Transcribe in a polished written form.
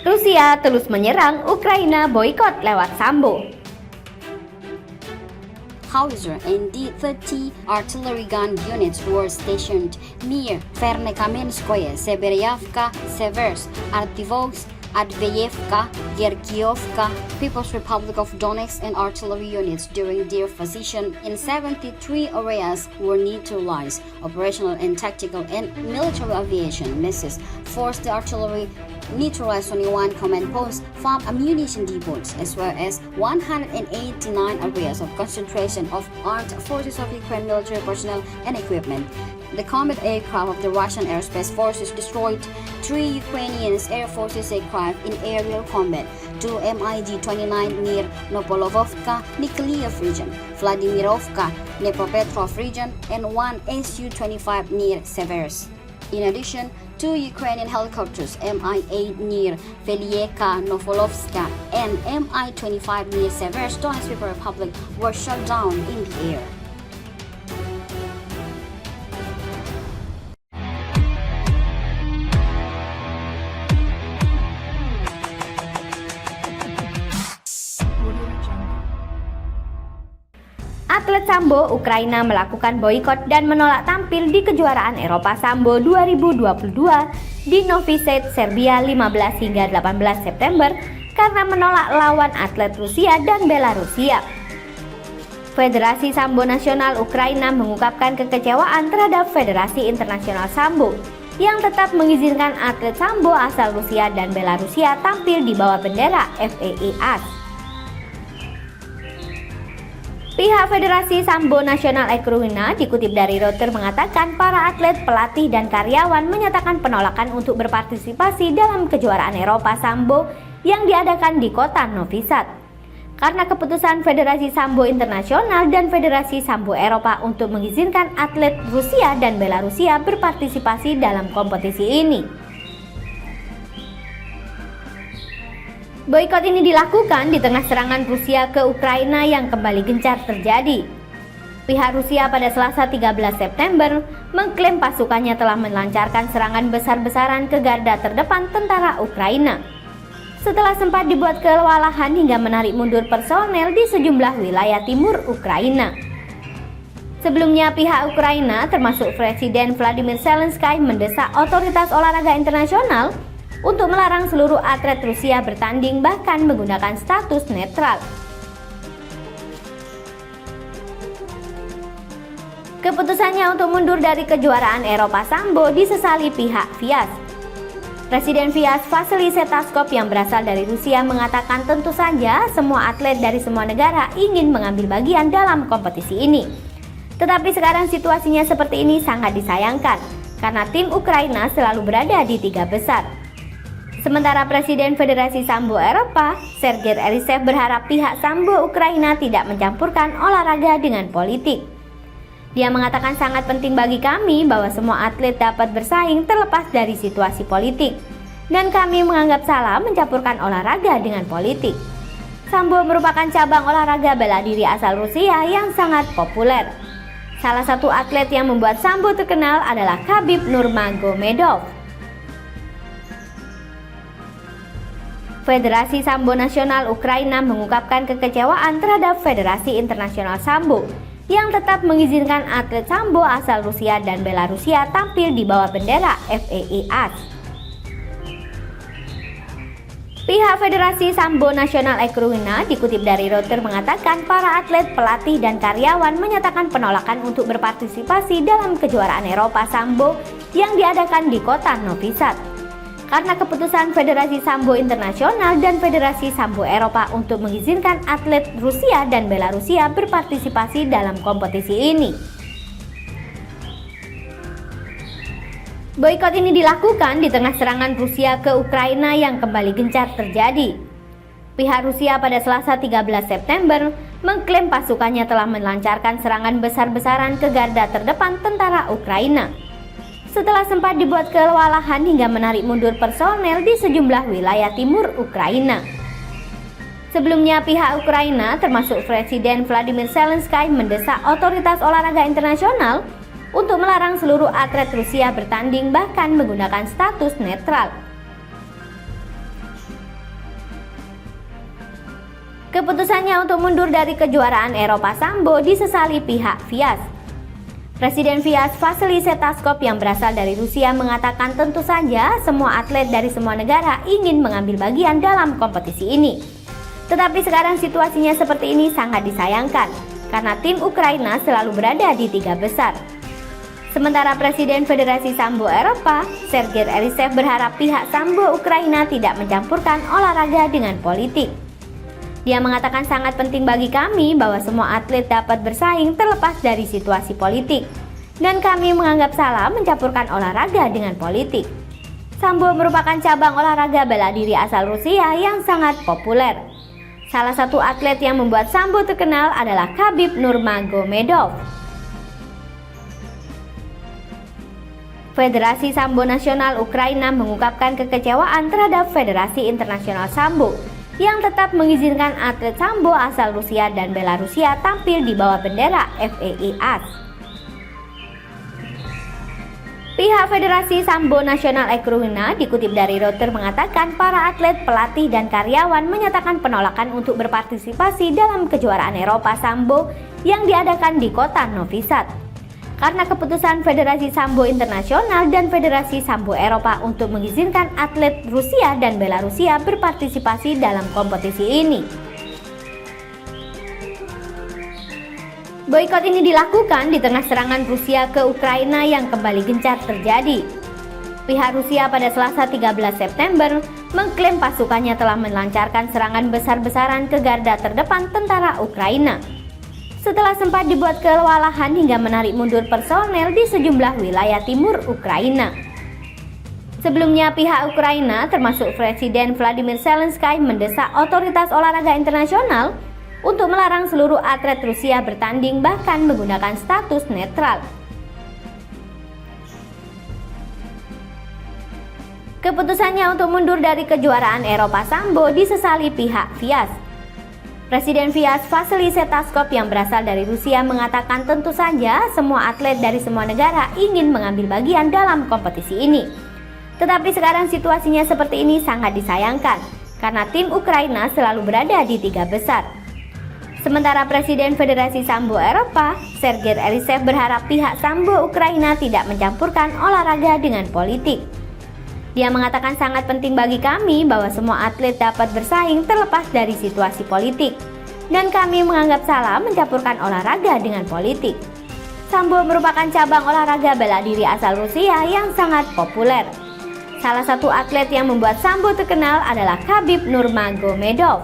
Rusia terus menyerang Ukraina, boikot lewat Sambo. Howitzer and D-30 artillery gun units were stationed near Vernekamenskoye, Seberyavka, Severs, Artivoksk, Adveyevka, Gergiyevka, People's Republic of Donetsk, and artillery units during their position in 73 areas were neutralized. Operational and tactical and military aviation misses forced the artillery neutralized 21 command posts, 5 ammunition depots, as well as 189 areas of concentration of armed forces of Ukraine military personnel and equipment. The combat aircraft of the Russian Aerospace Forces destroyed 3 Ukrainian Air Forces aircraft in aerial combat, 2 MiG-29 near Novolovka, Nikolaev region, Vladimirovka, Dnipropetrovsk region, and 1 Su-25 near Severs. In addition, 2 Ukrainian helicopters, Mi-8 near Velyeka Novolovska and Mi-25 near Severs, Donetsk People Republic, were shot down in the air. Atlet Sambo Ukraina melakukan boikot dan menolak tampil di kejuaraan Eropa Sambo 2022 di Novi Sad, Serbia 15 hingga 18 September karena menolak lawan atlet Rusia dan Belarusia. Federasi Sambo Nasional Ukraina mengungkapkan kekecewaan terhadap Federasi Internasional Sambo yang tetap mengizinkan atlet Sambo asal Rusia dan Belarusia tampil di bawah bendera FAI-AS. Pihak Federasi Sambo Nasional Ukraina dikutip dari Reuters mengatakan para atlet, pelatih, dan karyawan menyatakan penolakan untuk berpartisipasi dalam kejuaraan Eropa Sambo yang diadakan di kota Novi Sad. Karena keputusan Federasi Sambo Internasional dan Federasi Sambo Eropa untuk mengizinkan atlet Rusia dan Belarusia berpartisipasi dalam kompetisi ini. Boikot ini dilakukan di tengah serangan Rusia ke Ukraina yang kembali gencar terjadi. Pihak Rusia pada Selasa 13 September mengklaim pasukannya telah melancarkan serangan besar-besaran ke garda terdepan tentara Ukraina. Setelah sempat dibuat kewalahan hingga menarik mundur personel di sejumlah wilayah timur Ukraina. Sebelumnya pihak Ukraina termasuk Presiden Vladimir Zelensky mendesak otoritas olahraga internasional untuk melarang seluruh atlet Rusia bertanding bahkan menggunakan status netral. Keputusannya untuk mundur dari kejuaraan Eropa Sambo disesali pihak FIAS. Presiden FIAS Vasily Setaskov yang berasal dari Rusia mengatakan tentu saja semua atlet dari semua negara ingin mengambil bagian dalam kompetisi ini. Tetapi sekarang situasinya seperti ini sangat disayangkan karena tim Ukraina selalu berada di 3 besar. Sementara Presiden Federasi Sambo Eropa, Sergei Elisev berharap pihak Sambo Ukraina tidak mencampurkan olahraga dengan politik. Dia mengatakan sangat penting bagi kami bahwa semua atlet dapat bersaing terlepas dari situasi politik. Dan kami menganggap salah mencampurkan olahraga dengan politik. Sambo merupakan cabang olahraga bela diri asal Rusia yang sangat populer. Salah satu atlet yang membuat Sambo terkenal adalah Khabib Nurmagomedov. Federasi Sambo Nasional Ukraina mengungkapkan kekecewaan terhadap Federasi Internasional Sambo yang tetap mengizinkan atlet Sambo asal Rusia dan Belarusia tampil di bawah bendera FAI-AS. Pihak Federasi Sambo Nasional Ukraina dikutip dari Reuters mengatakan para atlet, pelatih, dan karyawan menyatakan penolakan untuk berpartisipasi dalam kejuaraan Eropa Sambo yang diadakan di kota Novi Sad. Karena keputusan Federasi Sambo Internasional dan Federasi Sambo Eropa untuk mengizinkan atlet Rusia dan Belarusia berpartisipasi dalam kompetisi ini. Boikot ini dilakukan di tengah serangan Rusia ke Ukraina yang kembali gencar terjadi. Pihak Rusia pada Selasa 13 September mengklaim pasukannya telah melancarkan serangan besar-besaran ke garda terdepan tentara Ukraina. Setelah sempat dibuat kewalahan hingga menarik mundur personel di sejumlah wilayah timur Ukraina. Sebelumnya pihak Ukraina termasuk Presiden Vladimir Zelensky mendesak otoritas olahraga internasional untuk melarang seluruh atlet Rusia bertanding bahkan menggunakan status netral. Keputusannya untuk mundur dari kejuaraan Eropa Sambo disesali pihak FIAS. Presiden FIAS Vasily Setaskov yang berasal dari Rusia mengatakan tentu saja semua atlet dari semua negara ingin mengambil bagian dalam kompetisi ini. Tetapi sekarang situasinya seperti ini sangat disayangkan karena tim Ukraina selalu berada di 3 besar. Sementara Presiden Federasi Sambo Eropa, Sergei Elisev berharap pihak Sambo Ukraina tidak mencampurkan olahraga dengan politik. Dia mengatakan sangat penting bagi kami bahwa semua atlet dapat bersaing terlepas dari situasi politik. Dan kami menganggap salah mencampurkan olahraga dengan politik. Sambo merupakan cabang olahraga bela diri asal Rusia yang sangat populer. Salah satu atlet yang membuat Sambo terkenal adalah Khabib Nurmagomedov. Federasi Sambo Nasional Ukraina mengungkapkan kekecewaan terhadap Federasi Internasional Sambo yang tetap mengizinkan atlet Sambo asal Rusia dan Belarusia tampil di bawah bendera FIAS. Pihak Federasi Sambo Nasional Ukraina dikutip dari Reuters mengatakan para atlet, pelatih, dan karyawan menyatakan penolakan untuk berpartisipasi dalam kejuaraan Eropa Sambo yang diadakan di kota Novi Sad. Karena keputusan Federasi Sambo Internasional dan Federasi Sambo Eropa untuk mengizinkan atlet Rusia dan Belarusia berpartisipasi dalam kompetisi ini. Boikot ini dilakukan di tengah serangan Rusia ke Ukraina yang kembali gencar terjadi. Pihak Rusia pada Selasa 13 September mengklaim pasukannya telah melancarkan serangan besar-besaran ke garda terdepan tentara Ukraina. Setelah sempat dibuat kewalahan hingga menarik mundur personel di sejumlah wilayah timur Ukraina. Sebelumnya pihak Ukraina termasuk Presiden Vladimir Zelensky mendesak otoritas olahraga internasional untuk melarang seluruh atlet Rusia bertanding bahkan menggunakan status netral. Keputusannya untuk mundur dari kejuaraan Eropa Sambo disesali pihak FIAS. Presiden FIAS Vasily Setaskov yang berasal dari Rusia mengatakan tentu saja semua atlet dari semua negara ingin mengambil bagian dalam kompetisi ini. Tetapi sekarang situasinya seperti ini sangat disayangkan karena tim Ukraina selalu berada di 3 besar. Sementara Presiden Federasi Sambo Eropa, Sergei Elisev berharap pihak Sambo Ukraina tidak mencampurkan olahraga dengan politik. Dia mengatakan sangat penting bagi kami bahwa semua atlet dapat bersaing terlepas dari situasi politik. Dan kami menganggap salah mencampurkan olahraga dengan politik. Sambo merupakan cabang olahraga bela diri asal Rusia yang sangat populer. Salah satu atlet yang membuat Sambo terkenal adalah Khabib Nurmagomedov.